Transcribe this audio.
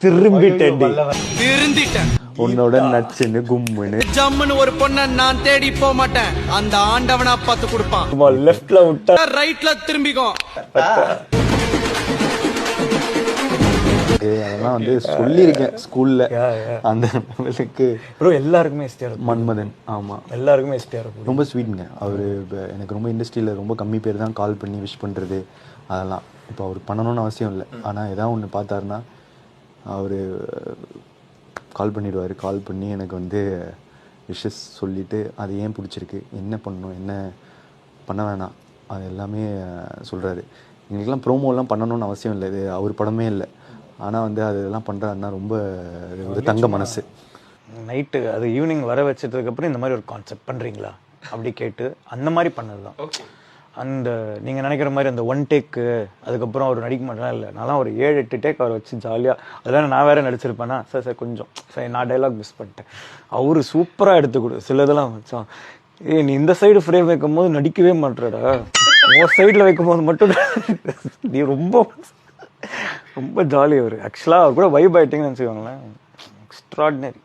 திருந்திட்டேன் உன்னோட நச்சுன்னு கும்முன்னு ஜம்முன்னு ஒரு பொண்ண நான் தேடி போக மாட்டேன். அந்த ஆண்டவனா பார்த்து கொடுப்பான். லெஃப்ட்ல விட்டா ரைட்ல திரும்பிக்கோ. அதெல்லாம் வந்து சொல்லியிருக்கேன் ஸ்கூல்ல. அந்த லெவலுக்கு ப்ரோ எல்லாருக்குமே எஸ்டிஆர் மன்மதன். ஆமா, எல்லாருக்குமே எஸ்டிஆர் ரொம்ப ஸ்வீட்ங்க அவரு. எனக்கு ரொம்ப இண்டஸ்ட்ரியில ரொம்ப கம்மி பேர் தான் கால் பண்ணி விஷ் பண்றது. அதெல்லாம் இப்போ அவர் பண்ணணும்னு அவசியம் இல்லை. ஆனால் ஏதாவது ஒன்று பார்த்தாருன்னா அவர் கால் பண்ணிடுவார். கால் பண்ணி எனக்கு வந்து விஷஸ் சொல்லிவிட்டு அது ஏன் பிடிச்சிருக்கு, என்ன பண்ணணும், என்ன பண்ண வேணாம், அது எல்லாமே சொல்கிறாரு. எங்களுக்கெல்லாம் ப்ரோமோலாம் பண்ணணும்னு அவசியம் இல்லை. இது அவர் படமே இல்லை. ஆனால் வந்து அதெல்லாம் பண்ணுறாருன்னா ரொம்ப ஒரு தங்க மனசு. நைட்டு அது ஈவினிங் வர வச்சதுக்கப்புறம் இந்த மாதிரி ஒரு கான்செப்ட் பண்ணுறீங்களா அப்படி கேட்டு அந்த மாதிரி பண்ணது தான். அந்த நீங்கள் நினைக்கிற மாதிரி அந்த ஒன் டேக்கு அதுக்கப்புறம் அவர் நடிக்க மாட்டேலாம் இல்லை. நான்லாம் ஒரு 7-8 டேக் அவரை வச்சு ஜாலியாக, அதெல்லாம் நான் வேறு நடிச்சிருப்பேன்னா சார் கொஞ்சம் சரி நான் டைலாக் மிஸ் பண்ணிட்டேன், அவரு சூப்பராக எடுத்து கொடு. சில இதெல்லாம் வச்சான், நீ இந்த சைடு ஃப்ரேம் வைக்கும் போது நடிக்கவே மாட்டேடா, ஒரு சைடில் வைக்கும் போது மட்டும் நீ ரொம்ப ரொம்ப ஜாலி. அவர் ஆக்சுவலாக அவர் கூட வைப் ஆகிட்டிங்கன்னு வச்சுக்கோங்களேன். எக்ஸ்ட்ராடினரி.